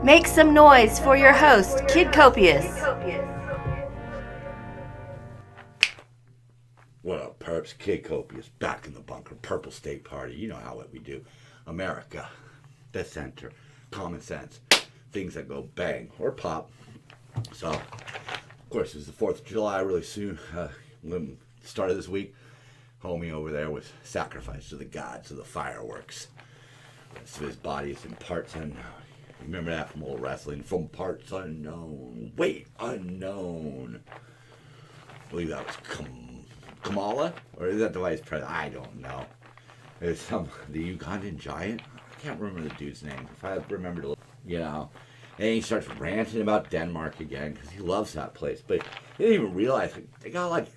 Make some noise for your host, Kid Copious. What up, perps? Kid Copious, back in the bunker. Purple State Party. You know how we do. America, the center, common sense, things that go bang or pop. So, of course, it was the 4th of July really soon. Started this week. Homie over there was sacrificed to the gods of the fireworks. The rest of his body is in parts unknown. Remember that from old wrestling? From parts unknown. Wait, unknown. I believe that was Kamala? Or is that the vice president? I don't know. There's the Ugandan giant? I can't remember the dude's name. If I remember to look, and he starts ranting about Denmark again because he loves that place. But he didn't even realize they got like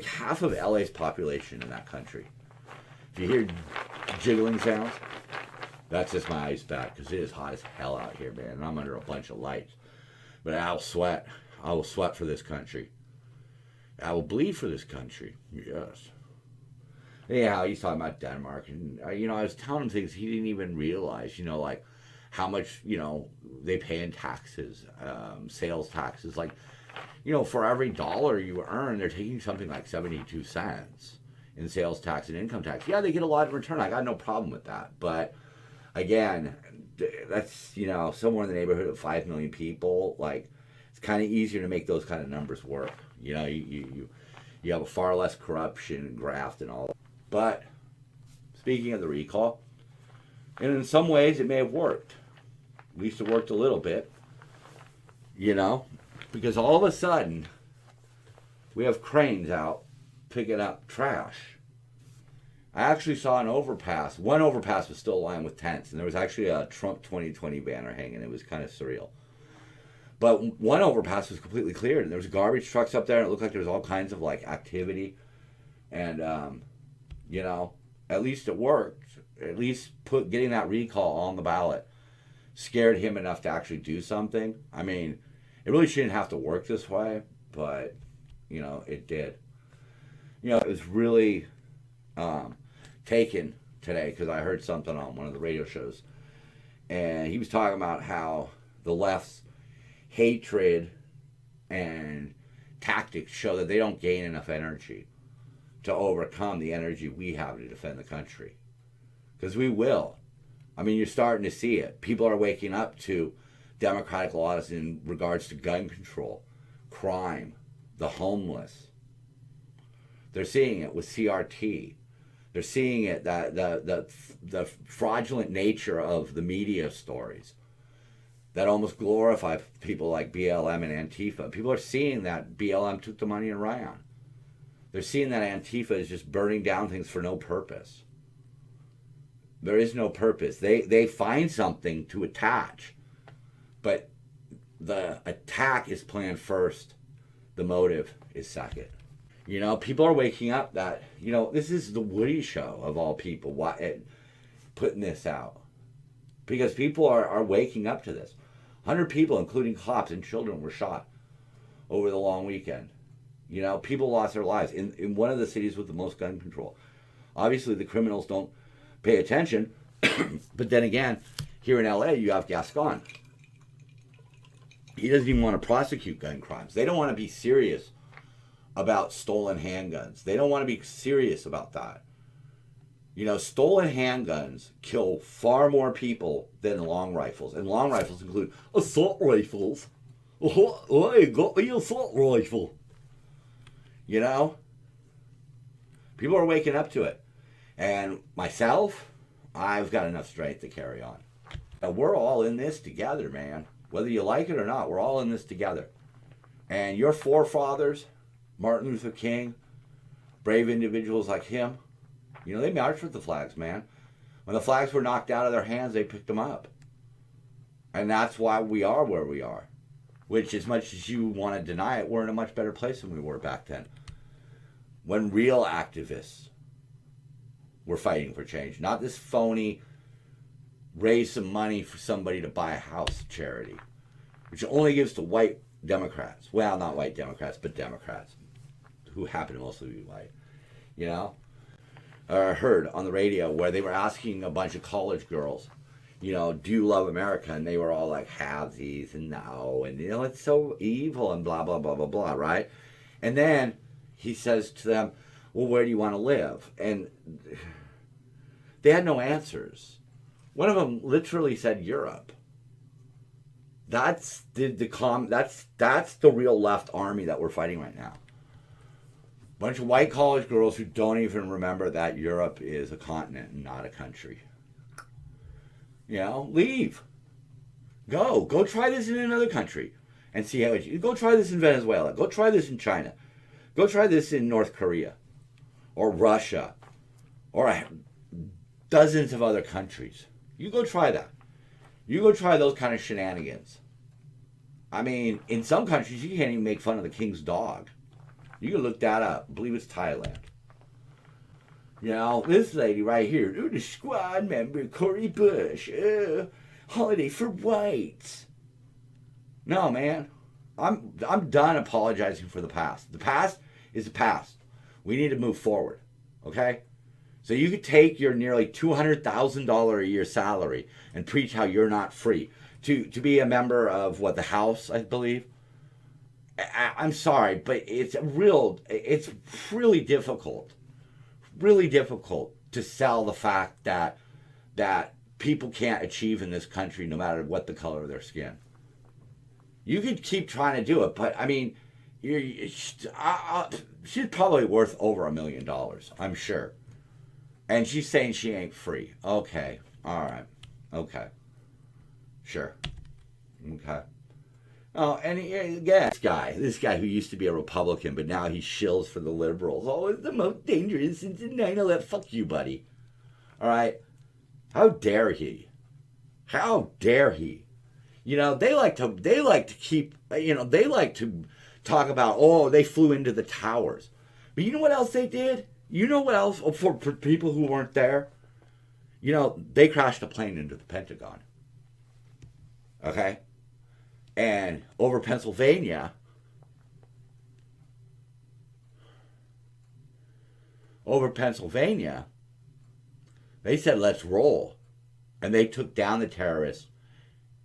half of LA's population in that country. If you hear jiggling sounds, that's just my ice back because it is hot as hell out here, man. And I'm under a bunch of lights. But I'll sweat. I will sweat for this country. I will bleed for this country. Yes. Anyhow, he's talking about Denmark. And, I was telling him things he didn't even realize, like how much, they pay in taxes, sales taxes. Like, for every dollar you earn, they're taking something like 72 cents in sales tax and income tax. Yeah, they get a lot in return. I got no problem with that. But again, that's, somewhere in the neighborhood of 5 million people. Like, it's kind of easier to make those kind of numbers work. You have a far less corruption and graft and all that. But speaking of the recall, and in some ways it may have worked. At least it worked a little bit. Because all of a sudden we have cranes out picking up trash. I actually saw an overpass. One overpass was still lined with tents, and there was actually a Trump 2020 banner hanging. It was kind of surreal. But one overpass was completely cleared, and there was garbage trucks up there, and it looked like there was all kinds of activity. And at least it worked. At least getting that recall on the ballot scared him enough to actually do something. I mean, it really shouldn't have to work this way, but it did. It was really taken today because I heard something on one of the radio shows, and he was talking about how the left's hatred and tactics show that they don't gain enough energy to overcome the energy we have to defend the country. Because we will. I mean, you're starting to see it. People are waking up to democratic laws in regards to gun control, crime, the homeless. They're seeing it with CRT. They're seeing it, that the fraudulent nature of the media stories that almost glorify people like BLM and Antifa. People are seeing that BLM took the money and ran. They're seeing that Antifa is just burning down things for no purpose. There is no purpose. They find something to attach, but the attack is planned first. The motive is second. People are waking up that, this is the Woody show of all people, putting this out. Because people are waking up to this. 100 people, including cops and children, were shot over the long weekend. People lost their lives in one of the cities with the most gun control. Obviously, the criminals don't pay attention. But then again, here in LA, you have Gascon. He doesn't even want to prosecute gun crimes. They don't want to be serious about stolen handguns. They don't want to be serious about that. Stolen handguns kill far more people than long rifles. And long rifles include assault rifles. Oh, I got the assault rifle. People are waking up to it. And myself, I've got enough strength to carry on. And we're all in this together, man. Whether you like it or not, we're all in this together. And your forefathers, Martin Luther King, brave individuals like him, they marched with the flags, man. When the flags were knocked out of their hands, they picked them up. And that's why we are where we are. Which, as much as you want to deny it, we're in a much better place than we were back then. When real activists were fighting for change. Not this phony, raise some money for somebody to buy a house charity. Which only gives to white Democrats. Well, not white Democrats, but Democrats. Who happen to mostly be white. Heard on the radio where they were asking a bunch of college girls, do you love America? And they were all like, halvesies and no, and it's so evil and blah, blah, blah, blah, blah, right? And then he says to them, well, where do you want to live? And they had no answers. One of them literally said Europe. That's that's the real left army that we're fighting right now. Bunch of white college girls who don't even remember that Europe is a continent and not a country. Leave. Go try this in another country and see how it. Go try this in Venezuela. Go try this in China. Go try this in North Korea or Russia or dozens of other countries. You go try that. You go try those kind of shenanigans. I mean, in some countries, you can't even make fun of the king's dog. You can look that up. I believe it's Thailand. This lady right here, the squad member, Cori Bush, holiday for whites. No, man. I'm done apologizing for the past. The past is the past. We need to move forward, okay? So you could take your nearly $200,000 a year salary and preach how you're not free. To be a member of the House, I believe. I'm sorry, but it's really difficult to sell the fact that people can't achieve in this country no matter what the color of their skin. You could keep trying to do it, but I mean, she's probably worth over $1 million, I'm sure. And she's saying she ain't free. Okay, all right, okay. Sure. Okay. Oh, and again, this guy who used to be a Republican, but now he shills for the liberals. Oh, it's the most dangerous since 9/11. Fuck you, buddy. All right. How dare he? How dare he? They like to keep. They like to talk about. Oh, they flew into the towers. But you know what else they did? You know what else? Oh, for people who weren't there, they crashed a plane into the Pentagon. Okay? And over Pennsylvania, they said, let's roll. And they took down the terrorists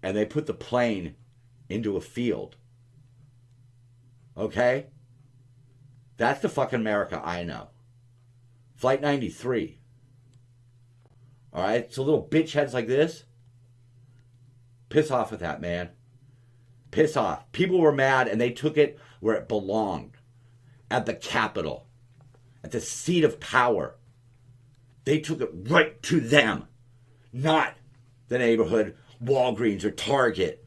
and they put the plane into a field. Okay? That's the fucking America I know. Flight 93. All right? So little bitch heads like this, piss off with that, man. Piss off. People were mad and they took it where it belonged. At the Capitol. At the seat of power. They took it right to them. Not the neighborhood Walgreens or Target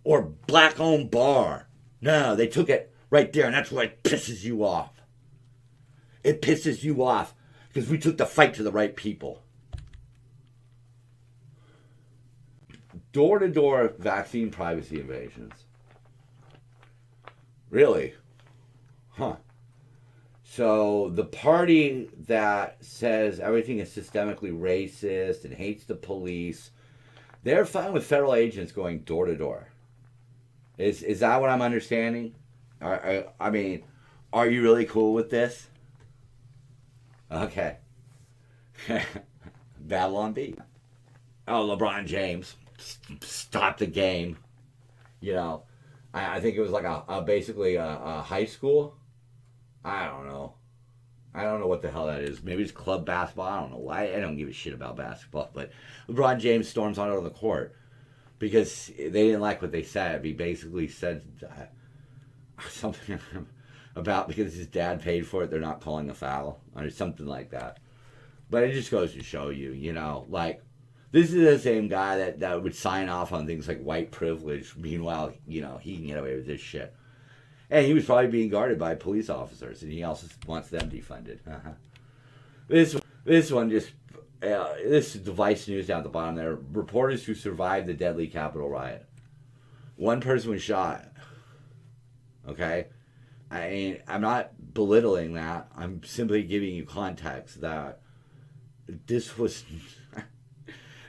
or black-owned bar. No, they took it right there, and that's why it pisses you off. It pisses you off because we took the fight to the right people. Door-to-door vaccine privacy invasions. Really? Huh. So the party that says everything is systemically racist and hates the police, they're fine with federal agents going door to door. Is that what I'm understanding? I mean, are you really cool with this? Okay. Babylon B. Oh, LeBron James. Stop the game. I think it was like basically a high school. I don't know. I don't know what the hell that is. Maybe it's club basketball. I don't know why. I don't give a shit about basketball. But LeBron James storms onto the court because they didn't like what they said. He basically said something about because his dad paid for it, they're not calling a foul or something like that. But it just goes to show you, this is the same guy that would sign off on things like white privilege. Meanwhile, he can get away with this shit. And he was probably being guarded by police officers, and he also wants them defunded. Uh-huh. This one just, this is the Vice News down at the bottom there. Reporters who survived the deadly Capitol riot. One person was shot. Okay? I'm not belittling that. I'm simply giving you context that this was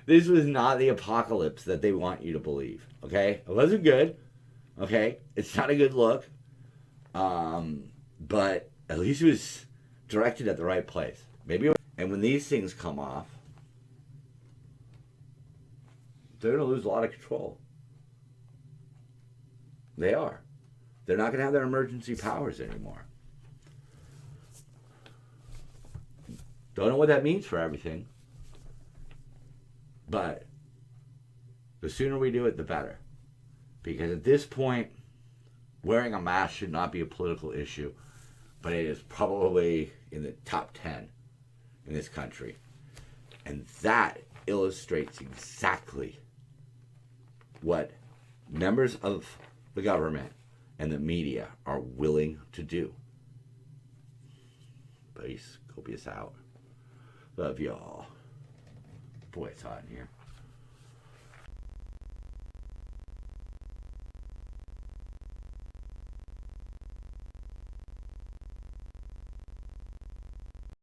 not the apocalypse that they want you to believe. Okay? It wasn't good. Okay? It's not a good look. But at least it was directed at the right place. And when these things come off, they're going to lose a lot of control. They are. They're not going to have their emergency powers anymore. Don't know what that means for everything. But the sooner we do it, the better. Because at this point, wearing a mask should not be a political issue, but it is probably in the top 10 in this country. And that illustrates exactly what members of the government and the media are willing to do. Peace. Copious out. Love y'all. Boy, it's hot in here.